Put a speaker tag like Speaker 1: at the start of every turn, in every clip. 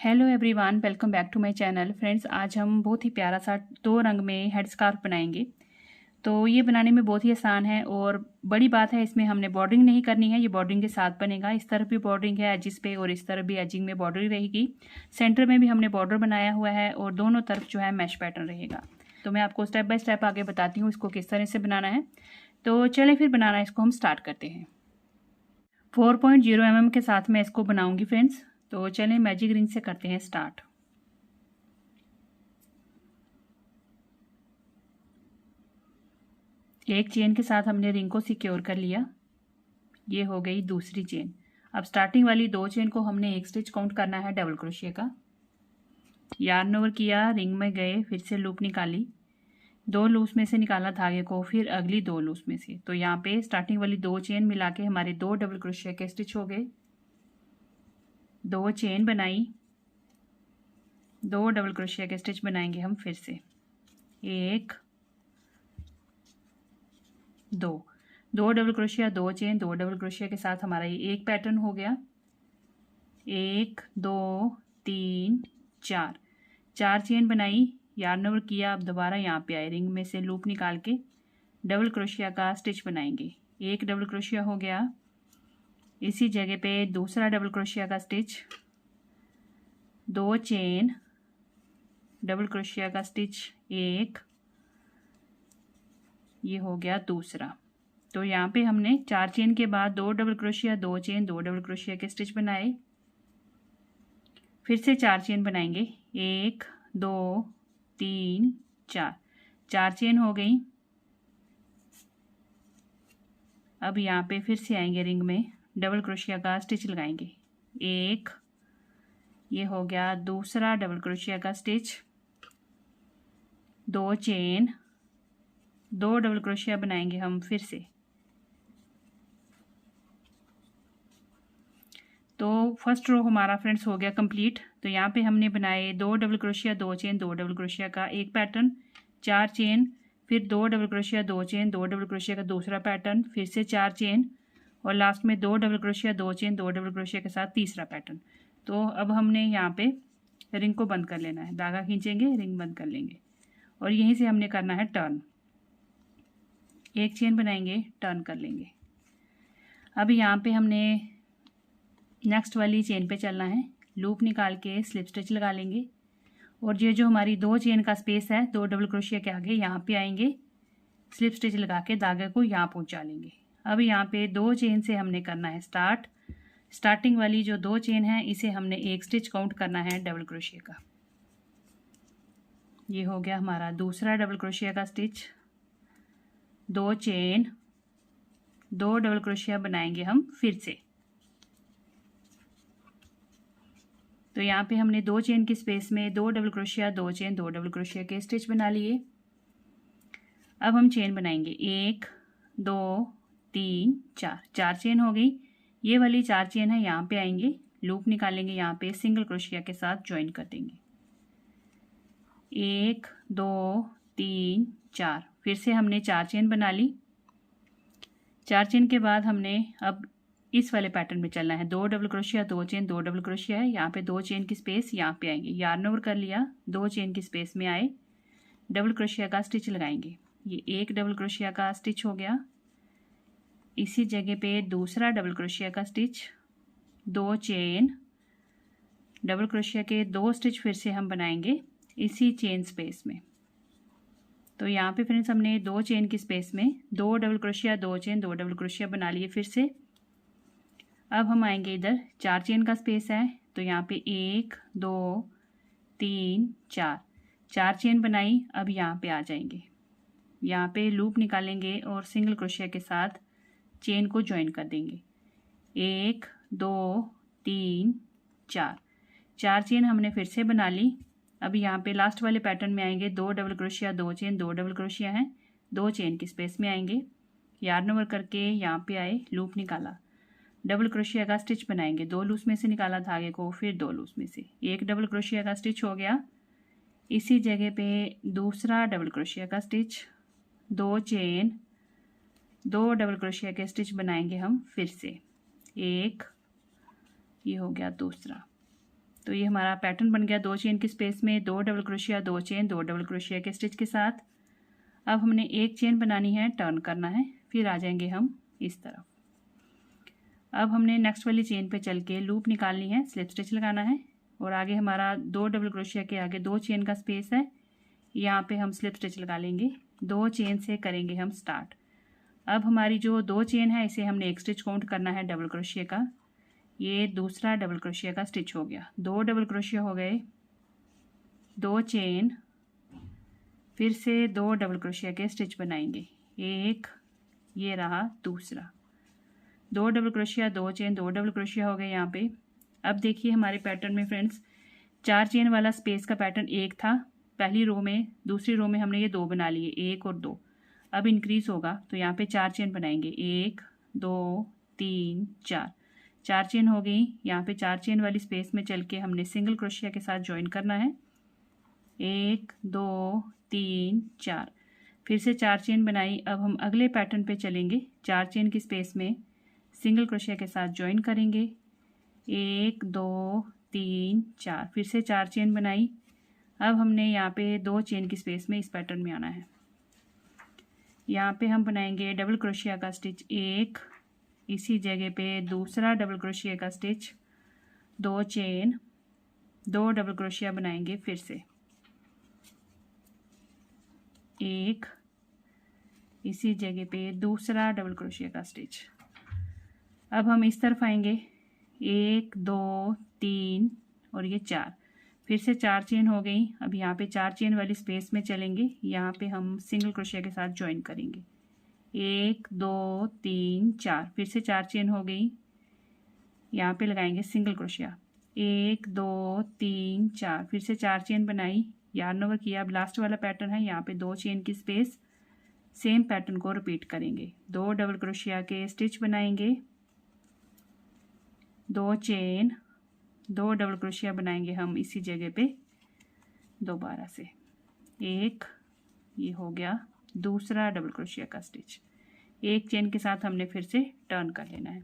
Speaker 1: Hello everyone, welcome back to my channel. Friends, आज हम बहुत ही प्यारा सा 2 रंग में हेड स्कार्फ बनाएंगे। तो ये बनाने में बहुत ही आसान है और बड़ी बात है, इसमें हमने बॉर्डरिंग नहीं करनी है। ये बॉर्डरिंग के साथ बनेगा। इस तरफ भी बॉर्डरिंग है एजिस पे और इस तरफ भी एजिंग में बॉर्डरिंग रहेगी। सेंटर में भी हमने बॉर्डर बनाया हुआ है और दोनों तरफ जो है मैश पैटर्न रहेगा। तो मैं आपको स्टेप बाय स्टेप आगे बताती हूँ इसको किस तरह से बनाना है। तो चलें फिर बनाना इसको हम स्टार्ट करते हैं। 4.0 mm के साथ मैं इसको बनाऊंगी फ्रेंड्स। तो चलें मैजिक रिंग से करते हैं स्टार्ट। एक चेन के साथ हमने रिंग को सिक्योर कर लिया। ये हो गई दूसरी चेन। अब स्टार्टिंग वाली 2 चेन को हमने एक स्टिच काउंट करना है डबल क्रोशिया का। यार्न ओवर किया, रिंग में गए, फिर से लूप निकाली, 2 लूप्स में से निकाला धागे को, फिर अगली 2 लूप्स में से। तो यहाँ पे स्टार्टिंग वाली 2 चेन मिला के हमारे 2 डबल क्रोशिया के स्टिच हो गए। 2 चेन बनाई, 2 डबल क्रोशिया के स्टिच बनाएंगे हम फिर से। 1 2 double crochet, 2 chain, 2 double crochet के साथ हमारा ये एक पैटर्न हो गया। 1 2 3 4 चेन बनाई, यार्न ओवर किया। अब दोबारा यहाँ पे आए, रिंग में से लूप निकाल के डबल क्रोशिया का स्टिच बनाएंगे। 1 डबल क्रोशिया हो गया। इसी जगह पे दूसरा डबल क्रोशिया का स्टिच, 2 चेन, डबल क्रोशिया का स्टिच 1, ये हो गया दूसरा। तो यहाँ पे हमने 4 चेन के बाद 2 double crochet, 2 chain, 2 double crochet के स्टिच बनाए। फिर से 4 चेन बनाएंगे, 1 2 3 4 चेन हो गई। अब यहाँ पे फिर से आएंगे, रिंग में डबल क्रोशिया का स्टिच लगाएंगे। 1, ये हो गया दूसरा डबल क्रोशिया का स्टिच, 2 चेन, 2 डबल क्रोशिया बनाएंगे हम फिर से। तो फर्स्ट रो हमारा फ्रेंड्स हो गया कंप्लीट। तो यहाँ पे हमने बनाए 2 double crochet, 2 chain, 2 double crochet का एक पैटर्न, 4 चेन, फिर 2 double crochet, 2 chain, 2 double crochet का दूसरा पैटर्न, फिर से 4 चेन और लास्ट में 2 double crochet, 2 chain, 2 double crochet के साथ तीसरा पैटर्न। तो अब हमने यहाँ पे रिंग को बंद कर लेना है, धागा खींचेंगे, रिंग बंद कर लेंगे और यहीं से हमने करना है टर्न। एक चेन बनाएंगे, टर्न कर लेंगे। अब यहाँ पे हमने नेक्स्ट वाली चेन पे चलना है, लूप निकाल के स्लिप स्टिच लगा लेंगे और ये जो हमारी 2 चेन का स्पेस है, 2 डबल क्रोशिया के आगे यहाँ पे आएंगे, स्लिप स्टिच लगा के धागे को यहाँ पहुँचा लेंगे। अब यहाँ पे 2 चेन से हमने करना है स्टार्ट। स्टार्टिंग वाली जो 2 चेन है इसे हमने एक स्टिच काउंट करना है डबल क्रोशिया का। ये हो गया हमारा दूसरा डबल क्रोशिया का स्टिच, 2 चेन, 2 डबल क्रोशिया बनाएंगे हम फिर से। तो यहाँ पे हमने 2 चेन की स्पेस में 2 double crochet, 2 chain, 2 double crochet के स्टिच बना लिए। अब हम चेन बनाएंगे, 1 2 3 4 चेन हो गई। ये वाली 4 चेन है, यहाँ पे आएंगे, लूप निकालेंगे, यहाँ पे सिंगल क्रोशिया के साथ ज्वाइन कर देंगे। 1 2 3 4, फिर से हमने 4 चेन बना ली। 4 चेन के बाद हमने अब इस वाले पैटर्न में चलना है, 2 double crochet, 2 chain, 2 double crochet है, यहाँ पे 2 चेन की स्पेस, यहाँ पे आएंगे, यार्न ओवर कर लिया, 2 चेन की स्पेस में आए, डबल क्रोशिया का स्टिच लगाएंगे। ये 1 डबल क्रोशिया का स्टिच हो गया। इसी जगह पे दूसरा डबल क्रोशिया का स्टिच, 2 चेन, डबल क्रोशिया के 2 स्टिच फिर से हम बनाएंगे इसी चेन स्पेस में। तो यहाँ पे फ्रेंड्स हमने 2 चेन की स्पेस में 2 double crochet, 2 chain, 2 double crochet बना लिए फिर से। अब हम आएंगे इधर, 4 चेन का स्पेस है, तो यहाँ पे 1 2 3 4 चेन बनाई। अब यहाँ पे आ जाएंगे, यहाँ पे लूप निकालेंगे और सिंगल क्रोशिया के साथ चेन को ज्वाइन कर देंगे। 1 2 3 4 चेन हमने फिर से बना ली। अब यहाँ पे लास्ट वाले पैटर्न में आएंगे, 2 double crochet, 2 chain, 2 double crochet हैं, 2 चेन की स्पेस में आएंगे, यार्न ओवर करके यहाँ पे आए, लूप निकाला, डबल क्रोशिया का स्टिच बनाएंगे। 2 लूप्स में से निकाला धागे को, फिर 2 लूप्स में से 1 डबल क्रोशिया का स्टिच हो गया। इसी जगह पे दूसरा डबल क्रोशिया का स्टिच, 2 चेन, 2 डबल क्रोशिया के स्टिच बनाएंगे हम फिर से। 1, ये हो गया दूसरा। तो ये हमारा पैटर्न बन गया 2 चेन की स्पेस में 2 double crochet 2 chain 2 double crochet के स्टिच के साथ। अब हमने एक चेन बनानी है, टर्न करना है, फिर आ जाएंगे हम इस तरफ। अब हमने नेक्स्ट वाली चेन पे चल के लूप निकालनी है, स्लिप स्टिच लगाना है और आगे हमारा 2 डबल क्रोशिया के आगे 2 चेन का स्पेस है, यहाँ पे हम स्लिप स्टिच लगा लेंगे। 2 चेन से करेंगे हम स्टार्ट। अब हमारी जो 2 चेन है इसे हमने एक स्टिच काउंट करना है डबल क्रोशिया का। ये दूसरा डबल क्रोशिया का स्टिच हो गया, 2 डबल क्रोशिया हो गए, 2 चेन, फिर से 2 डबल क्रोशिया के स्टिच बनाएंगे, एक, ये रहा दूसरा, 2 double crochet 2 chain 2 double crochet हो गए यहाँ पे। अब देखिए हमारे पैटर्न में फ्रेंड्स 4 चेन वाला स्पेस का पैटर्न एक था पहली रो में, दूसरी रो में हमने ये 2 बना लिए, 1 और 2। अब इंक्रीज होगा तो यहाँ पे 4 चेन बनाएंगे, 1 2 3 4, 4 चेन हो गई। यहाँ पे 4 चेन वाली स्पेस में चल के हमने सिंगल क्रोशिया के साथ ज्वाइन करना है, 1 2 3 4, फिर से 4 चेन बनाई। अब हम अगले पैटर्न पे चलेंगे, 4 चेन की स्पेस में सिंगल क्रोशिया के साथ ज्वाइन करेंगे, 1 2 3 4, फिर से 4 चेन बनाई। अब हमने यहाँ पे 2 चेन की स्पेस में इस पैटर्न में आना है, यहाँ पे हम बनाएंगे डबल क्रोशिया का स्टिच, एक, इसी जगह पे दूसरा डबल क्रोशिया का स्टिच, 2 चेन 2 डबल क्रोशिया बनाएंगे, फिर से एक, इसी जगह पे दूसरा डबल क्रोशिया का स्टिच। अब हम इस तरफ आएंगे, 1 2 3 और ये 4, फिर से 4 चेन हो गई। अब यहाँ पे 4 चेन वाली स्पेस में चलेंगे, यहाँ पे हम सिंगल क्रोशिया के साथ ज्वाइन करेंगे, 1 2 3 4, फिर से 4 चेन हो गई, यहाँ पे लगाएंगे सिंगल क्रोशिया, 1 2 3 4, फिर से 4 चेन बनाई, यार्न ओवर किया। अब लास्ट वाला पैटर्न है, यहाँ पे 2 चेन की स्पेस, सेम पैटर्न को रिपीट करेंगे, 2 डबल क्रोशिया के स्टिच बनाएंगे, 2 चेन 2 डबल क्रोशिया बनाएंगे हम इसी जगह पे दोबारा से, एक, ये हो गया दूसरा डबल क्रोशिया का स्टिच, एक चेन के साथ हमने फिर से टर्न कर लेना है।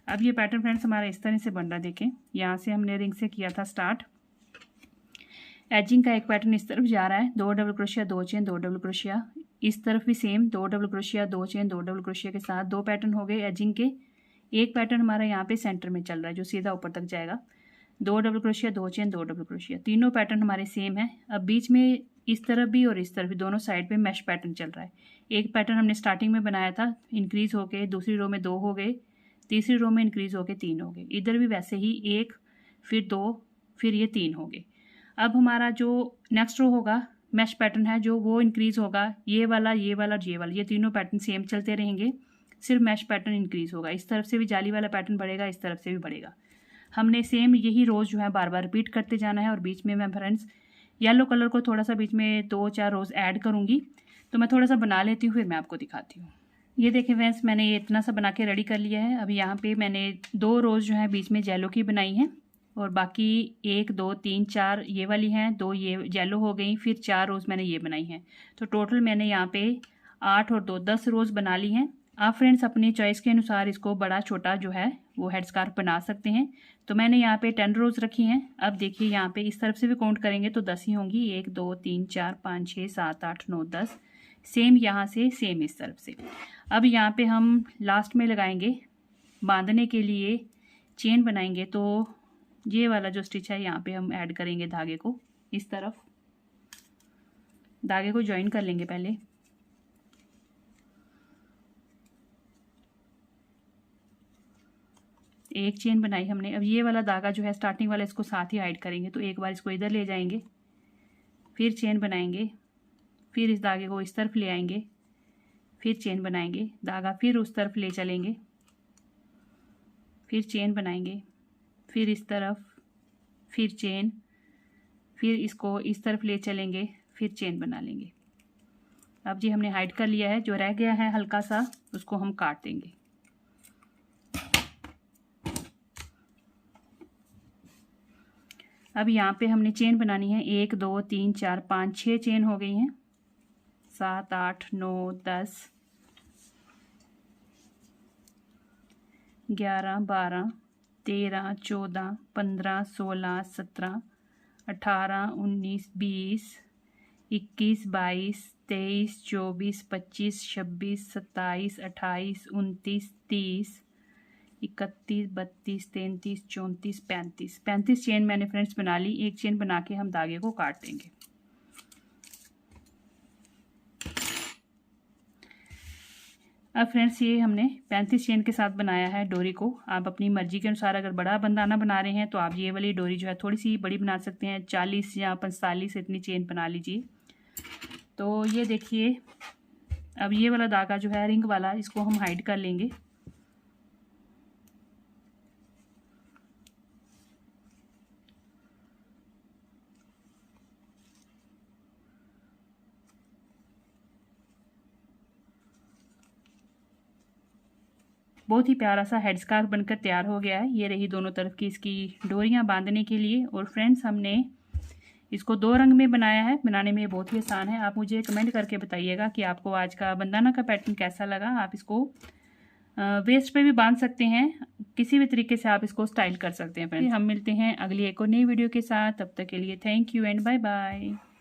Speaker 1: अब ये पैटर्न फ्रेंड्स हमारा इस तरह से बन रहा, देखें यहाँ से हमने रिंग से किया था स्टार्ट, एजिंग का एक पैटर्न इस तरफ जा रहा है, 2 double crochet 2 chain 2 double crochet, इस तरफ भी same 2 double crochet 2 chain 2 double crochet के साथ 2 पैटर्न हो गए एजिंग के। एक पैटर्न हमारा यहाँ पे सेंटर में चल रहा है जो सीधा ऊपर तक जाएगा, 2 double crochet 2 chain 2 double crochet, तीनों पैटर्न हमारे सेम है। अब बीच में इस तरफ भी और इस तरफ भी दोनों साइड पे मैश पैटर्न चल रहा है। एक पैटर्न हमने स्टार्टिंग में बनाया था, इंक्रीज होके दूसरी रो में 2 हो गए, तीसरी रो में इंक्रीज होके 3 हो गए, इधर भी वैसे ही 1 फिर 2 फिर ये 3 हो गए। अब हमारा जो नेक्स्ट रो होगा मैश पैटर्न है जो वो इंक्रीज होगा, ये वाला ये वाला और ये वाला, ये तीनों पैटर्न सेम चलते रहेंगे, सिर्फ मैश पैटर्न इंक्रीज होगा, इस तरफ से भी जाली वाला पैटर्न बढ़ेगा, इस तरफ से भी बढ़ेगा। हमने सेम यही रोज़ जो है बार बार रिपीट करते जाना है। और बीच में मैं फ्रेंड्स येलो कलर को थोड़ा सा बीच में 2-4 रोज़ ऐड करूँगी, तो मैं थोड़ा सा बना लेती हूँ फिर मैं आपको दिखाती हूँ। ये देखें फ्रेंड्स मैंने ये इतना सा बना के रेडी कर लिया है। अभी यहाँ पे मैंने 2 रोज़ जो है बीच में येलो की बनाई हैं और बाकी 1 2 3 4 ये वाली हैं, 2 ये येलो हो गई, फिर 4 रोज़ मैंने ये बनाई हैं। तो टोटल मैंने यहाँ पे 8 और 2 10 रोज़ बना ली हैं। आप फ्रेंड्स अपनी चॉइस के अनुसार इसको बड़ा छोटा जो है वो हेड स्कार्फ बना सकते हैं। तो मैंने यहाँ पे 10 रोज़ रखी हैं। अब देखिए यहाँ पे इस तरफ से भी काउंट करेंगे तो 10 ही होंगी, 1 2 3 4 5 6 7 8 9 10, सेम यहाँ से सेम इस तरफ से। अब यहाँ पे हम लास्ट में लगाएंगे बांधने के लिए चेन बनाएंगे, तो ये वाला जो स्टिच है यहाँ पे हम ऐड करेंगे धागे को, इस तरफ धागे को ज्वाइन कर लेंगे पहले, एक चेन बनाई हमने। अब ये वाला धागा जो है स्टार्टिंग वाला इसको साथ ही ऐड करेंगे, तो एक बार इसको इधर ले जाएंगे, फिर चेन बनाएंगे, फिर इस धागे को इस तरफ ले आएंगे, फिर चेन बनाएंगे, धागा फिर उस तरफ ले चलेंगे, फिर चेन बनाएंगे, फिर इस तरफ, फिर चेन, फिर इसको इस तरफ ले चलेंगे, फिर चेन बना लेंगे। अब जी हमने हाइड कर लिया है, जो रह गया है हल्का सा उसको हम काट देंगे। अब यहाँ पे हमने चेन बनानी है, 1 2 3 4 5 6 चेन हो गई हैं, 7 8 9 10 11 12 13, 14, 15, 16, 17, 18, 19, 20, 21, 22, 23, 24, 25, 26, 27, 28, 29, 30, 31, 32, 33, 34, 35। 35 चेन मैंने फ्रेंड्स बना ली। एक चेन बना के हम धागे को काट देंगे। अब फ्रेंड्स ये हमने 35 चेन के साथ बनाया है डोरी को। आप अपनी मर्जी के अनुसार अगर बड़ा बंदाना बना रहे हैं तो आप ये वाली डोरी जो है थोड़ी सी बड़ी बना सकते हैं, 40 या 45 इतनी चेन बना लीजिए। तो ये देखिए, अब ये वाला धागा जो है रिंग वाला, इसको हम हाइड कर लेंगे। बहुत ही प्यारा सा हेड स्कार्फ बनकर तैयार हो गया है। ये रही दोनों तरफ की इसकी डोरियां बांधने के लिए। और फ्रेंड्स हमने इसको 2 रंग में बनाया है। बनाने में बहुत ही आसान है। आप मुझे कमेंट करके बताइएगा कि आपको आज का बंदाना का पैटर्न कैसा लगा। आप इसको वेस्ट पे भी बांध सकते हैं, किसी भी तरीके से आप इसको स्टाइल कर सकते हैं फ्रेंड्स। हम मिलते हैं अगली एक और नई वीडियो के साथ। तब तक के लिए thank you and bye bye.